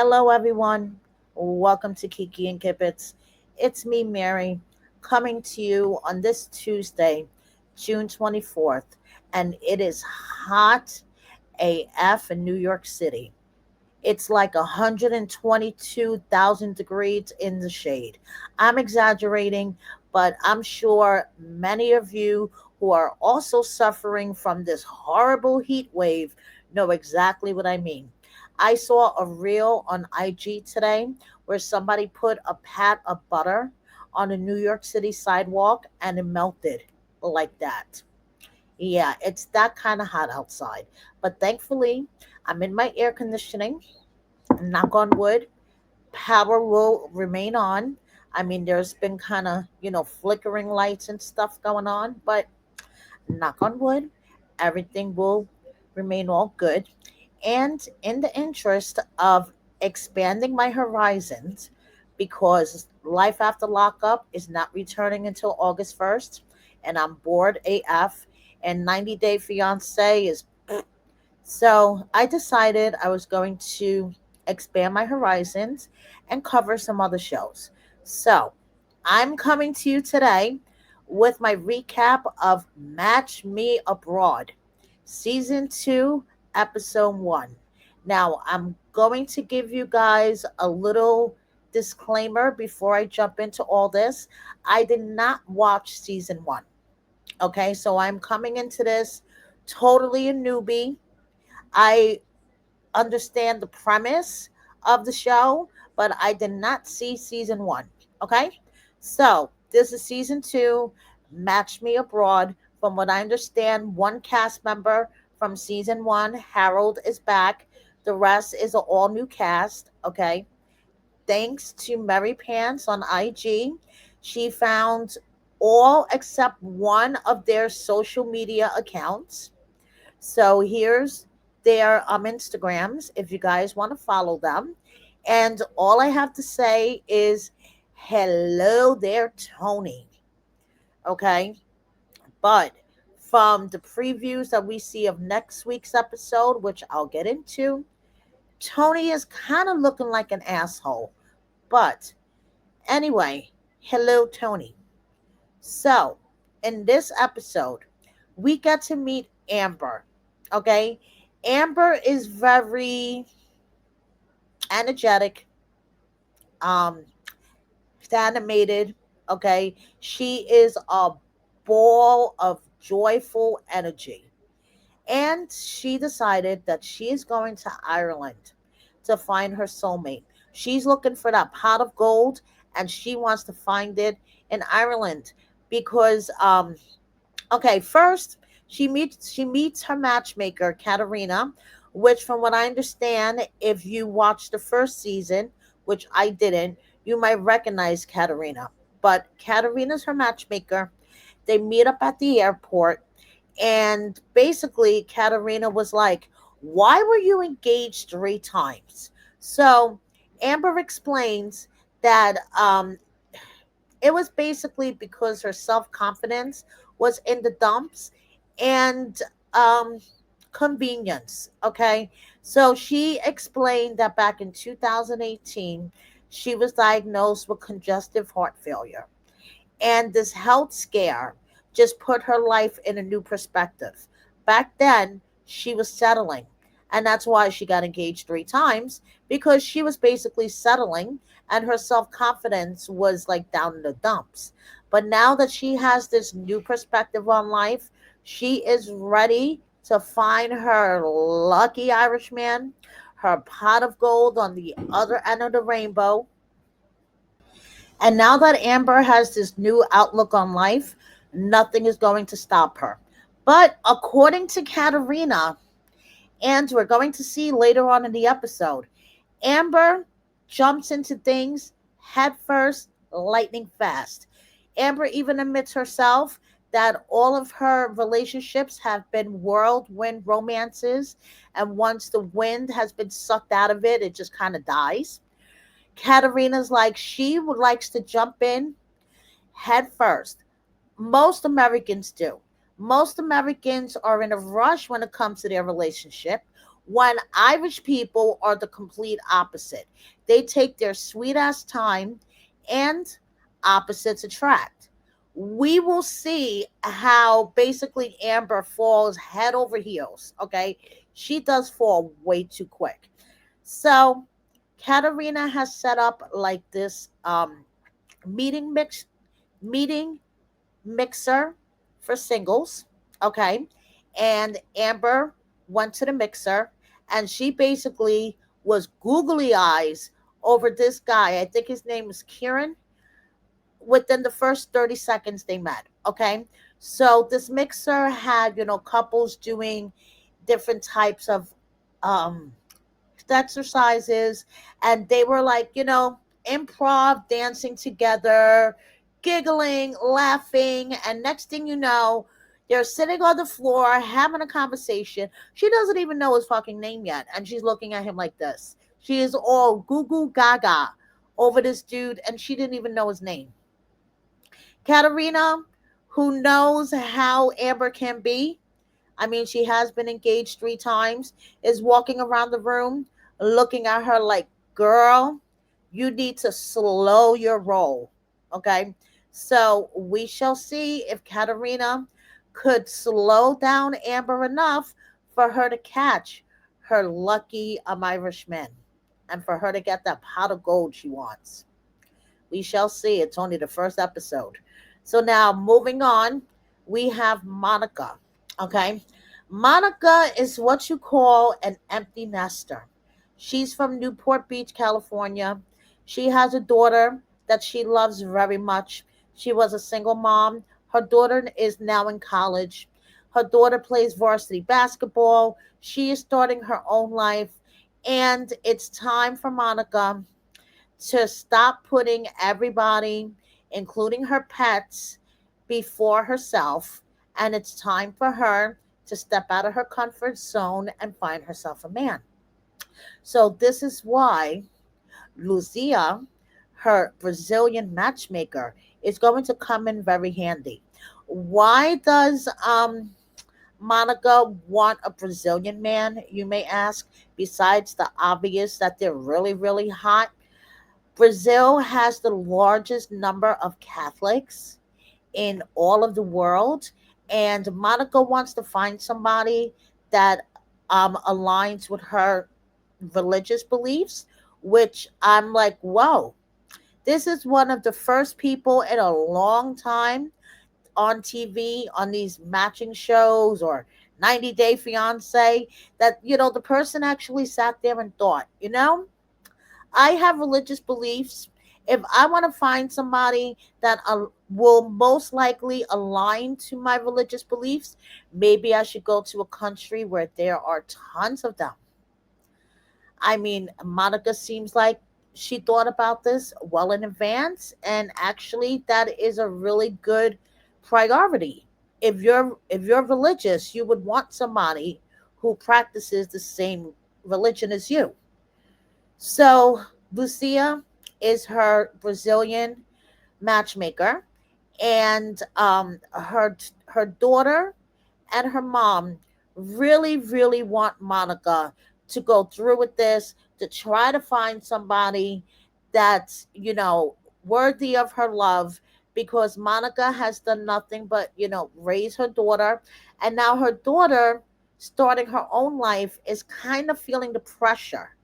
Hello, everyone. Welcome to Kiki and Kippets. It's me, Mary, coming to you on this Tuesday, June 24th, and it is hot AF in New York City. It's like 122,000 degrees in the shade. I'm exaggerating, but I'm sure many of you who are also suffering from this horrible heat wave know exactly what I mean. I saw a reel on IG today where somebody put a pat of butter on a New York City sidewalk and it melted like that. Yeah, it's that kind of hot outside. But thankfully, I'm in my air conditioning, knock on wood, power will remain on. I mean, there's been kind of, flickering lights and stuff going on, but knock on wood, everything will remain all good. And in the interest of expanding my horizons, because life after lockup is not returning until August 1st, and I'm bored AF, and 90 Day Fiance is so I decided I was going to expand my horizons and cover some other shows. So I'm coming to you today with my recap of Match Me Abroad, Season 2, Episode 1. Now, I'm going to give you guys a little disclaimer before I jump into all this. I did not watch Season 1. Okay, so I'm coming into this totally a newbie. I understand the premise of the show, but I did not see season one. Okay? So, this is season two, Match Me Abroad. From what I understand, one cast member from season one, Harold, is back. The rest is an all new cast. Okay? Thanks to Mary Pants on IG, she found all except one of their social media accounts. So here's their Instagrams if you guys want to follow them. And all I have to say is hello there, Tony. Okay. But from the previews that we see of next week's episode, which I'll get into, Tony is kind of looking like an asshole. But anyway, hello, Tony. So in this episode, we get to meet Amber. Okay. Amber is very energetic, um, animated. Okay. She is a ball of joyful energy. And she decided that she is going to Ireland to find her soulmate. She's looking for that pot of gold and she wants to find it in Ireland because okay, first she meets her matchmaker, Katerina, which from what I understand, if you watched the first season, which I didn't, you might recognize Katerina. But Katerina's her matchmaker. They meet up at the airport and basically Katerina was like, "Why were you engaged three times?" So Amber explains that it was basically because her self confidence was in the dumps and um, convenience. Okay. So she explained that back in 2018, she was diagnosed with congestive heart failure. And this health scare just put her life in a new perspective. Back then, she was settling. And that's why she got engaged three times because she was basically settling and her self confidence was like down in the dumps. But now that she has this new perspective on life, she is ready to find her lucky Irishman, her pot of gold on the other end of the rainbow. And now that Amber has this new outlook on life, nothing is going to stop her. But according to Katerina, and we're going to see later on in the episode, Amber jumps into things head first, lightning fast. Amber even admits herself that all of her relationships have been whirlwind romances, and once the wind has been sucked out of it, it just kind of dies. Katerina's like she would likes to jump in head first. Most Americans do. Most Americans are in a rush when it comes to their relationship. when Irish people are the complete opposite. They take their sweet ass time, and opposites attract. We will see how basically Amber falls head over heels. Okay. She does fall way too quick. So Katarina has set up like this meeting mix meeting mixer for singles. Okay. And Amber went to the mixer, and she basically was googly eyes over this guy. I think his name was Kieran, within the first 30 seconds they met. Okay. So this mixer had, couples doing different types of um exercises, and they were like, improv dancing together, giggling, laughing, and next thing you know, they're sitting on the floor having a conversation. She doesn't even know his fucking name yet, and she's looking at him like this. She is all goo goo gaga over this dude, and she didn't even know his name. Katarina, who knows how Amber can be, I mean, she has been engaged 3 times, is walking around the room looking at her like, girl, you need to slow your roll. Okay. So we shall see if Katarina could slow down Amber enough for her to catch her lucky Irishman and for her to get that pot of gold she wants. We shall see. It's only the first episode. So now moving on, we have Monica. Okay. Monica is what you call an empty nester. She's from Newport Beach, California. She has a daughter that she loves very much. She was a single mom. Her daughter is now in college. Her daughter plays varsity basketball. She is starting her own life. And it's time for Monica to stop putting everybody, including her pets, before herself. And it's time for her to step out of her comfort zone and find herself a man. So, this is why Lucia, her Brazilian matchmaker, is going to come in very handy. Why does Monica want a Brazilian man, you may ask, besides the obvious that they're really, really hot? Brazil has the largest number of Catholics in all of the world, and Monica wants to find somebody that aligns with her religious beliefs, which I'm like, whoa, this is one of the first people in a long time on TV on these matching shows or 90 Day Fiance that, the person actually sat there and thought, I have religious beliefs. If I want to find somebody that will most likely align to my religious beliefs, maybe I should go to a country where there are tons of them. I mean, Monica seems like she thought about this well in advance, and actually, that is a really good priority. If you're religious, you would want somebody who practices the same religion as you. So Lucia is her Brazilian matchmaker, and her daughter and her mom really, really want Monica to go through with this, to try to find somebody that's, worthy of her love, because Monica has done nothing but, raise her daughter. And now her daughter, starting her own life, is kind of feeling the pressure,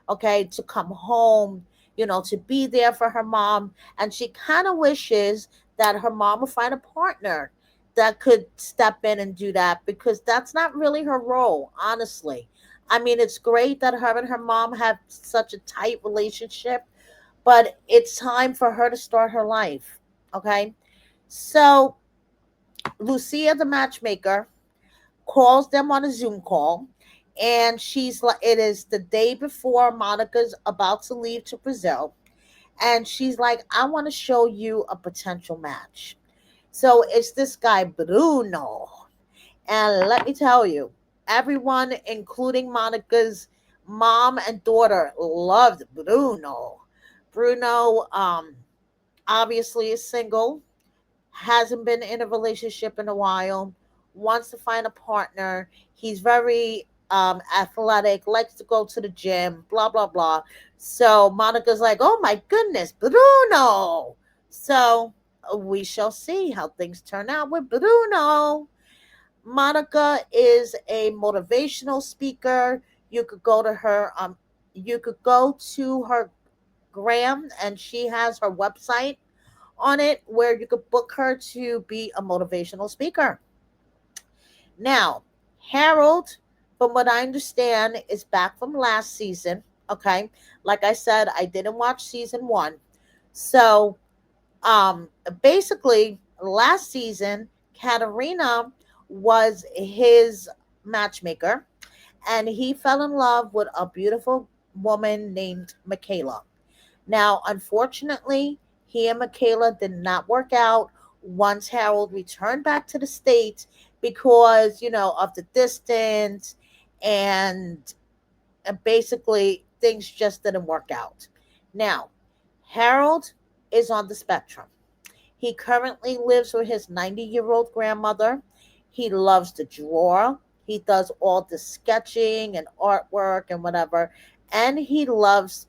okay, to come home, to be there for her mom. And she kind of wishes that her mom would find a partner that could step in and do that, because that's not really her role, honestly. I mean, it's great that her and her mom have such a tight relationship, but it's time for her to start her life, okay? So, Lucia, the matchmaker, calls them on a Zoom call, and she's like, it is the day before Monica's about to leave to Brazil, and she's like, I want to show you a potential match. So it's this guy Bruno, and let me tell you, everyone, including Monica's mom and daughter, loved Bruno. Bruno, obviously is single, hasn't been in a relationship in a while, wants to find a partner. He's very athletic, likes to go to the gym, blah blah blah. So Monica's like, "Oh my goodness, Bruno!" So we shall see how things turn out with Bruno. Monica is a motivational speaker. You could go to her you could go to her gram, and she has her website on it where you could book her to be a motivational speaker. Now, Harold, from what I understand, is back from last season. Okay. Like I said, I didn't watch season one. So basically last season, Katarina was his matchmaker, and he fell in love with a beautiful woman named Michaela. Now, unfortunately, he and Michaela did not work out once Harold returned back to the States because, of the distance, and basically things just didn't work out. Now, Harold is on the spectrum. He currently lives with his 90-year-old grandmother. He loves to draw. He does all the sketching and artwork and whatever. And he loves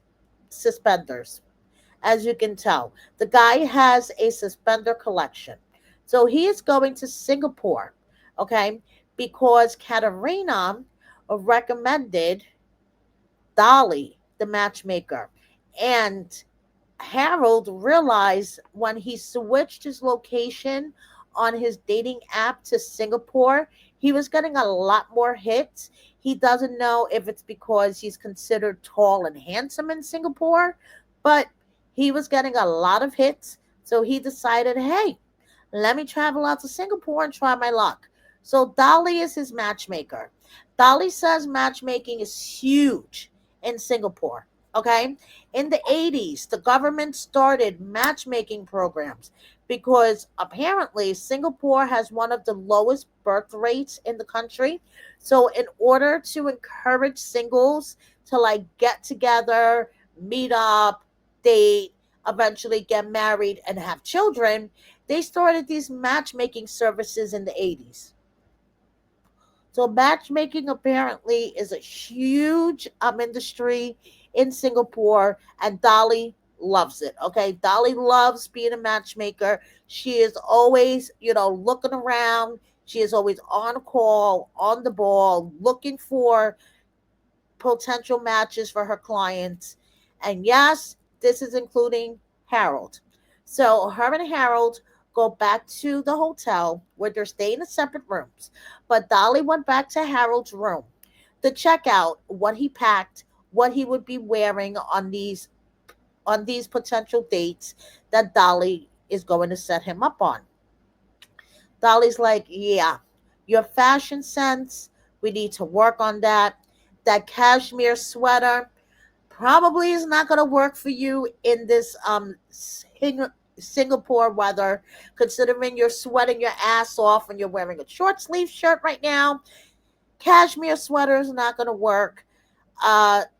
suspenders, as you can tell. The guy has a suspender collection. So he is going to Singapore, okay, because Katarina recommended Dolly, the matchmaker. And Harold realized when he switched his location on his dating app to Singapore, he was getting a lot more hits. He doesn't know if it's because he's considered tall and handsome in Singapore, but he was getting a lot of hits. So he decided, hey, let me travel out to Singapore and try my luck. So Dolly is his matchmaker. Dolly says matchmaking is huge in Singapore. Okay. In the 80s, the government started matchmaking programs because apparently Singapore has one of the lowest birth rates in the country. So, in order to encourage singles to like get together, meet up, date, eventually get married, and have children, they started these matchmaking services in the 80s. So matchmaking apparently is a huge industry in Singapore, and Dolly loves it. Okay, Dolly loves being a matchmaker. She is always, looking around. She is always on call, on the ball, looking for potential matches for her clients. And yes, this is including Harold. So her and Harold go back to the hotel where they're staying in separate rooms. But Dolly went back to Harold's room to check out what he packed, what he would be wearing on these potential dates that Dolly is going to set him up on. Dolly's like, yeah, your fashion sense, we need to work on that. That cashmere sweater probably is not going to work for you in this Singapore weather, considering you're sweating your ass off and you're wearing a short sleeve shirt right now. Cashmere sweater is not going to work.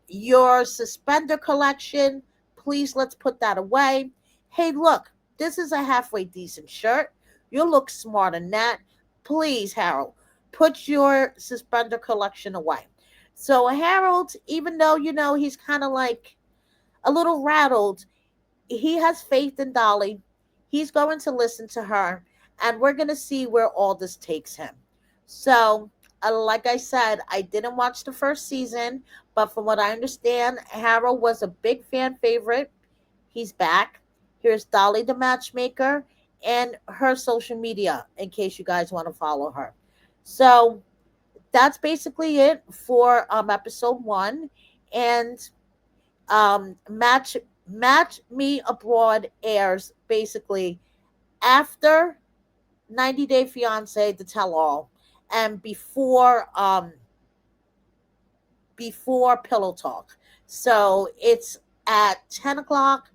Your suspender collection, please let's put that away. Hey, look, this is a halfway decent shirt. You look smart in that. Please, Harold, put your suspender collection away. So Harold, even though he's kind of like a little rattled, he has faith in Dolly. He's going to listen to her, and we're going to see where all this takes him. So, like I said, I didn't watch the first season, but from what I understand, Harold was a big fan favorite. He's back. Here's Dolly, the matchmaker, and her social media in case you guys want to follow her. So, that's basically it for episode one. And Match Me Abroad airs basically after 90 Day Fiance, the tell all, and before Pillow Talk. So it's at 10 o'clock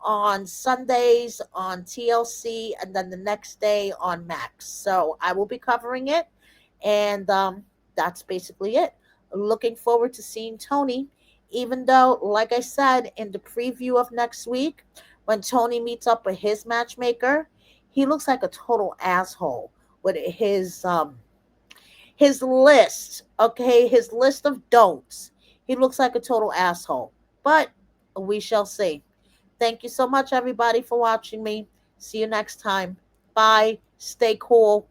on Sundays on TLC, and then the next day on Max. So I will be covering it, and that's basically it. Looking forward to seeing Tony, even though, like I said in the preview of next week, when Tony meets up with his matchmaker, he looks like a total asshole with his list, okay, his list of don'ts. He looks like a total asshole. But we shall see. Thank you so much, everybody, for watching me. See you next time. Bye. Stay cool.